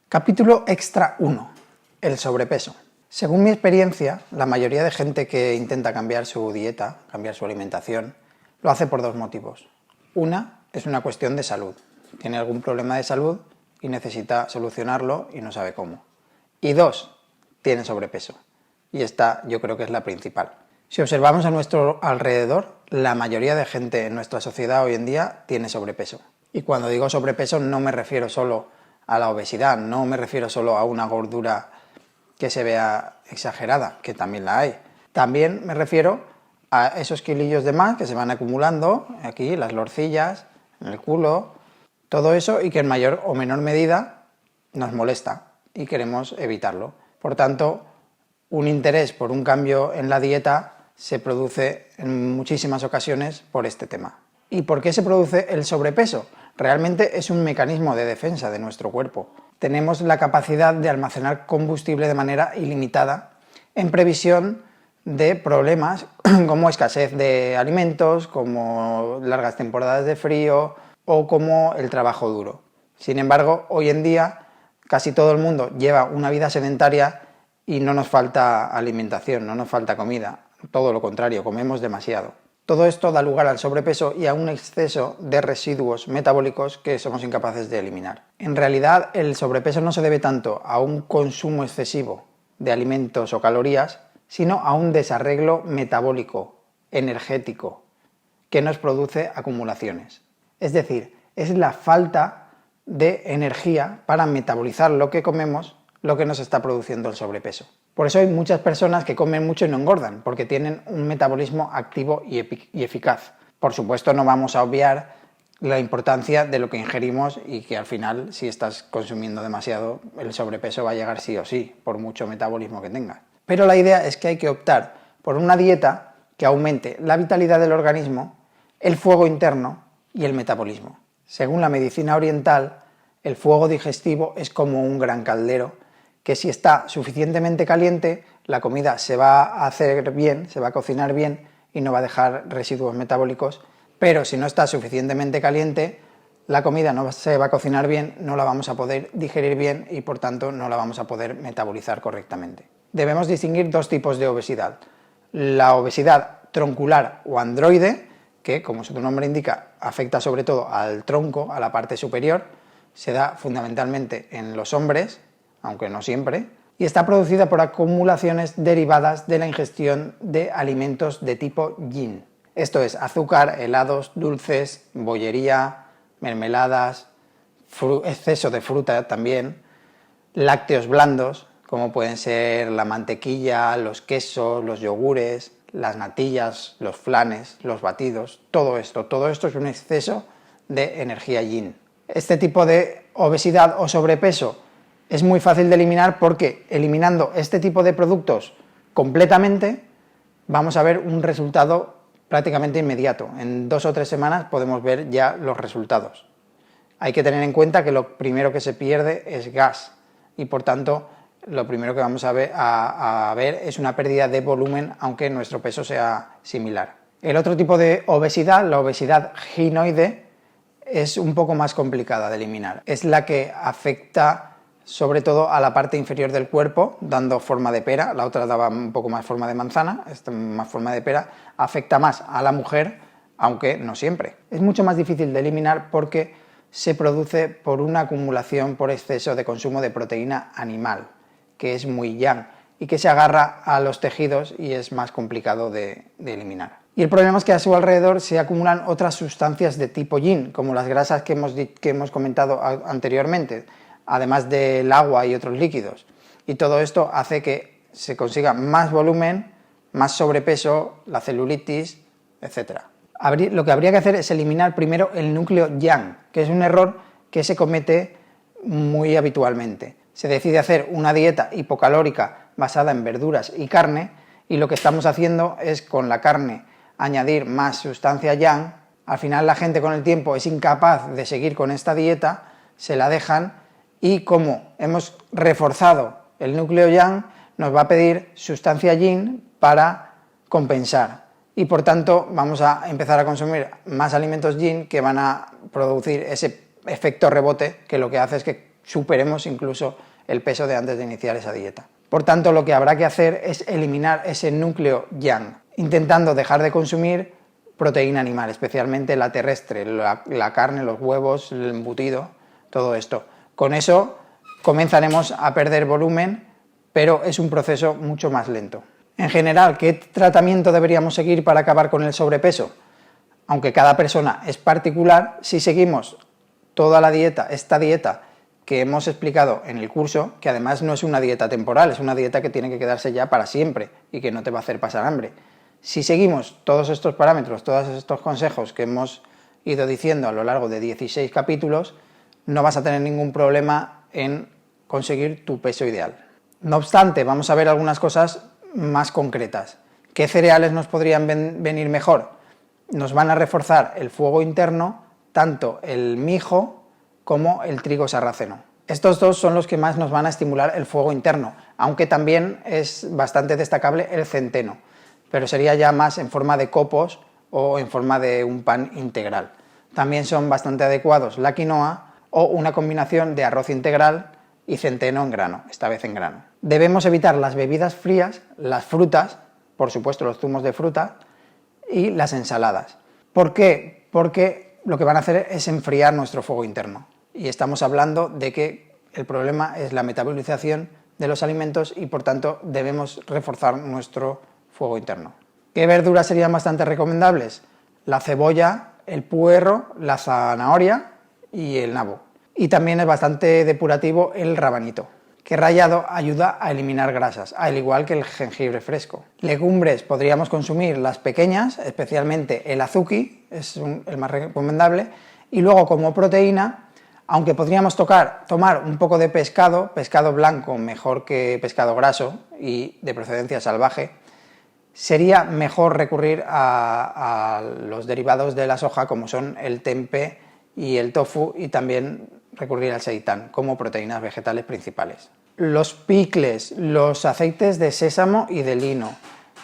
Capítulo extra 1. El sobrepeso. Según mi experiencia, la mayoría de gente que intenta cambiar su dieta, cambiar su alimentación, lo hace por dos motivos. Una es una cuestión de salud. Tiene algún problema de salud y necesita solucionarlo y no sabe cómo. Y dos, tiene sobrepeso. Y esta yo creo que es la principal. Si observamos a nuestro alrededor, la mayoría de gente en nuestra sociedad hoy en día tiene sobrepeso. Y cuando digo sobrepeso no me refiero solo a la obesidad, no me refiero solo a una gordura que se vea exagerada, que también la hay. También me refiero a esos kilillos de más que se van acumulando aquí, las lorcillas, en el culo, todo eso, y que en mayor o menor medida nos molesta y queremos evitarlo. Por tanto, un interés por un cambio en la dieta se produce en muchísimas ocasiones por este tema. ¿Y por qué se produce el sobrepeso? Realmente es un mecanismo de defensa de nuestro cuerpo. Tenemos la capacidad de almacenar combustible de manera ilimitada en previsión de problemas como escasez de alimentos, como largas temporadas de frío o como el trabajo duro. Sin embargo, hoy en día casi todo el mundo lleva una vida sedentaria y no nos falta alimentación, no nos falta comida. Todo lo contrario, comemos demasiado. Todo esto da lugar al sobrepeso y a un exceso de residuos metabólicos que somos incapaces de eliminar. En realidad, el sobrepeso no se debe tanto a un consumo excesivo de alimentos o calorías, sino a un desarreglo metabólico, energético, que nos produce acumulaciones. Es decir, es la falta de energía para metabolizar lo que comemos lo que nos está produciendo el sobrepeso. Por eso hay muchas personas que comen mucho y no engordan, porque tienen un metabolismo activo y eficaz. Por supuesto, no vamos a obviar la importancia de lo que ingerimos y que al final, si estás consumiendo demasiado, el sobrepeso va a llegar sí o sí, por mucho metabolismo que tengas. Pero la idea es que hay que optar por una dieta que aumente la vitalidad del organismo, el fuego interno y el metabolismo. Según la medicina oriental, el fuego digestivo es como un gran caldero que si está suficientemente caliente, la comida se va a hacer bien, se va a cocinar bien y no va a dejar residuos metabólicos, pero si no está suficientemente caliente, la comida no se va a cocinar bien, no la vamos a poder digerir bien y por tanto no la vamos a poder metabolizar correctamente. Debemos distinguir dos tipos de obesidad. La obesidad troncular o androide, que como su nombre indica, afecta sobre todo al tronco, a la parte superior, se da fundamentalmente en los hombres, aunque no siempre, y está producida por acumulaciones derivadas de la ingestión de alimentos de tipo yin. Esto es azúcar, helados, dulces, bollería, mermeladas, exceso de fruta también, lácteos blandos, como pueden ser la mantequilla, los quesos, los yogures, las natillas, los flanes, los batidos, todo esto es un exceso de energía yin. Este tipo de obesidad o sobrepeso es muy fácil de eliminar porque eliminando este tipo de productos completamente vamos a ver un resultado prácticamente inmediato. En 2 o 3 semanas podemos ver ya los resultados. Hay que tener en cuenta que lo primero que se pierde es gas y por tanto lo primero que vamos a ver es una pérdida de volumen aunque nuestro peso sea similar. El otro tipo de obesidad, la obesidad ginoide, es un poco más complicada de eliminar. Es la que afecta sobre todo a la parte inferior del cuerpo, dando forma de pera, la otra daba un poco más forma de manzana, esta más forma de pera, afecta más a la mujer, aunque no siempre. Es mucho más difícil de eliminar porque se produce por una acumulación por exceso de consumo de proteína animal, que es muy yang y que se agarra a los tejidos y es más complicado de eliminar. Y el problema es que a su alrededor se acumulan otras sustancias de tipo yin, como las grasas que hemos comentado anteriormente, además del agua y otros líquidos. Y todo esto hace que se consiga más volumen, más sobrepeso, la celulitis, etc. Lo que habría que hacer es eliminar primero el núcleo yang, que es un error que se comete muy habitualmente. Se decide hacer una dieta hipocalórica basada en verduras y carne, y lo que estamos haciendo es con la carne añadir más sustancia yang. Al final la gente con el tiempo es incapaz de seguir con esta dieta, se la dejan y como hemos reforzado el núcleo yang, nos va a pedir sustancia yin para compensar y por tanto vamos a empezar a consumir más alimentos yin que van a producir ese efecto rebote que lo que hace es que superemos incluso el peso de antes de iniciar esa dieta. Por tanto, lo que habrá que hacer es eliminar ese núcleo yang, intentando dejar de consumir proteína animal, especialmente la terrestre, la carne, los huevos, el embutido, todo esto. Con eso comenzaremos a perder volumen, pero es un proceso mucho más lento. En general, ¿qué tratamiento deberíamos seguir para acabar con el sobrepeso? Aunque cada persona es particular, si seguimos toda la dieta, esta dieta que hemos explicado en el curso, que además no es una dieta temporal, es una dieta que tiene que quedarse ya para siempre y que no te va a hacer pasar hambre. Si seguimos todos estos parámetros, todos estos consejos que hemos ido diciendo a lo largo de 16 capítulos, no vas a tener ningún problema en conseguir tu peso ideal. No obstante, vamos a ver algunas cosas más concretas. ¿Qué cereales nos podrían venir mejor? Nos van a reforzar el fuego interno tanto el mijo como el trigo sarraceno. Estos dos son los que más nos van a estimular el fuego interno, aunque también es bastante destacable el centeno, pero sería ya más en forma de copos o en forma de un pan integral. También son bastante adecuados la quinoa o una combinación de arroz integral y centeno en grano, esta vez en grano. Debemos evitar las bebidas frías, las frutas, por supuesto los zumos de fruta, y las ensaladas. ¿Por qué? Porque lo que van a hacer es enfriar nuestro fuego interno. Y estamos hablando de que el problema es la metabolización de los alimentos y por tanto debemos reforzar nuestro fuego interno. ¿Qué verduras serían bastante recomendables? La cebolla, el puerro, la zanahoria y el nabo. Y también es bastante depurativo el rabanito, que rallado ayuda a eliminar grasas, al igual que el jengibre fresco. Legumbres podríamos consumir las pequeñas, especialmente el azuki, es el más recomendable, y luego como proteína, aunque podríamos tomar un poco de pescado blanco mejor que pescado graso y de procedencia salvaje, sería mejor recurrir a los derivados de la soja como son el tempeh y el tofu y también recurrir al seitán como proteínas vegetales principales. Los picles, los aceites de sésamo y de lino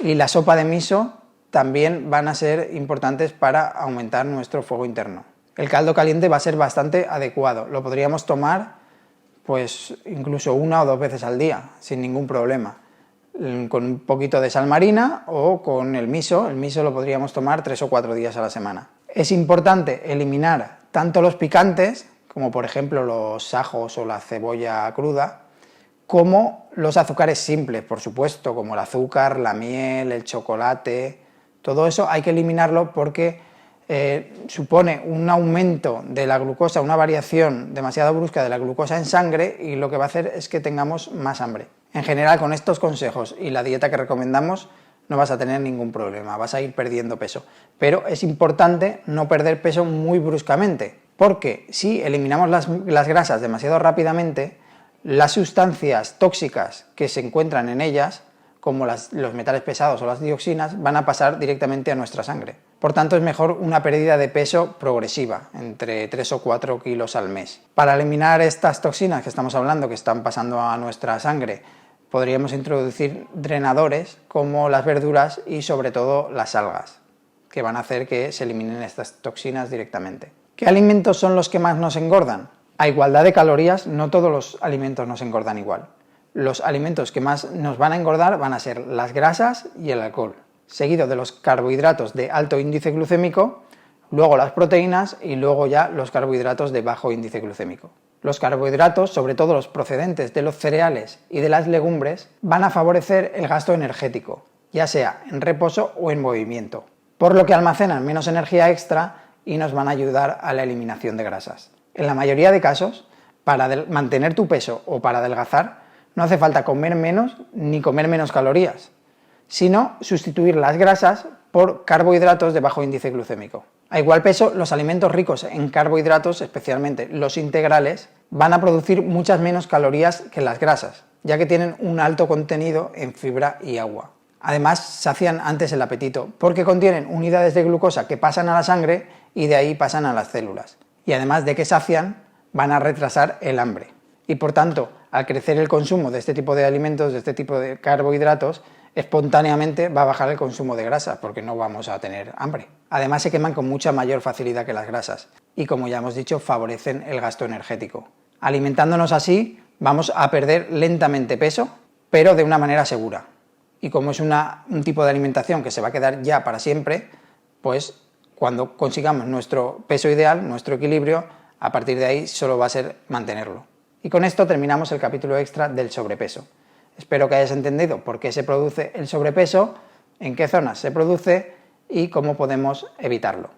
y la sopa de miso también van a ser importantes para aumentar nuestro fuego interno. El caldo caliente va a ser bastante adecuado, lo podríamos tomar pues incluso 1 o 2 veces al día, sin ningún problema, con un poquito de sal marina o con el miso lo podríamos tomar 3 o 4 días a la semana. Es importante eliminar tanto los picantes, como por ejemplo los ajos o la cebolla cruda, como los azúcares simples, por supuesto, como el azúcar, la miel, el chocolate, todo eso hay que eliminarlo porque supone un aumento de la glucosa, una variación demasiado brusca de la glucosa en sangre y lo que va a hacer es que tengamos más hambre. En general, con estos consejos y la dieta que recomendamos no vas a tener ningún problema, vas a ir perdiendo peso, pero es importante no perder peso muy bruscamente, porque si eliminamos las grasas demasiado rápidamente, las sustancias tóxicas que se encuentran en ellas, como los metales pesados o las dioxinas, van a pasar directamente a nuestra sangre. Por tanto, es mejor una pérdida de peso progresiva, entre 3 o 4 kilos al mes. Para eliminar estas toxinas que estamos hablando, que están pasando a nuestra sangre, podríamos introducir drenadores como las verduras y sobre todo las algas, que van a hacer que se eliminen estas toxinas directamente. ¿Qué alimentos son los que más nos engordan? A igualdad de calorías, no todos los alimentos nos engordan igual. Los alimentos que más nos van a engordar van a ser las grasas y el alcohol, seguido de los carbohidratos de alto índice glucémico, luego las proteínas y luego ya los carbohidratos de bajo índice glucémico. Los carbohidratos, sobre todo los procedentes de los cereales y de las legumbres, van a favorecer el gasto energético, ya sea en reposo o en movimiento, por lo que almacenan menos energía extra y nos van a ayudar a la eliminación de grasas. En la mayoría de casos, para mantener tu peso o para adelgazar, no hace falta comer menos ni comer menos calorías, sino sustituir las grasas por carbohidratos de bajo índice glucémico. A igual peso, los alimentos ricos en carbohidratos, especialmente los integrales, van a producir muchas menos calorías que las grasas, ya que tienen un alto contenido en fibra y agua. Además, sacian antes el apetito, porque contienen unidades de glucosa que pasan a la sangre y de ahí pasan a las células. Y además de que sacian, van a retrasar el hambre. Y por tanto, al crecer el consumo de este tipo de alimentos, de este tipo de carbohidratos, espontáneamente va a bajar el consumo de grasa porque no vamos a tener hambre. Además se queman con mucha mayor facilidad que las grasas y, como ya hemos dicho, favorecen el gasto energético. Alimentándonos así vamos a perder lentamente peso, pero de una manera segura. Y como es un tipo de alimentación que se va a quedar ya para siempre, pues cuando consigamos nuestro peso ideal, nuestro equilibrio, a partir de ahí solo va a ser mantenerlo. Y con esto terminamos el capítulo extra del sobrepeso. Espero que hayas entendido por qué se produce el sobrepeso, en qué zonas se produce y cómo podemos evitarlo.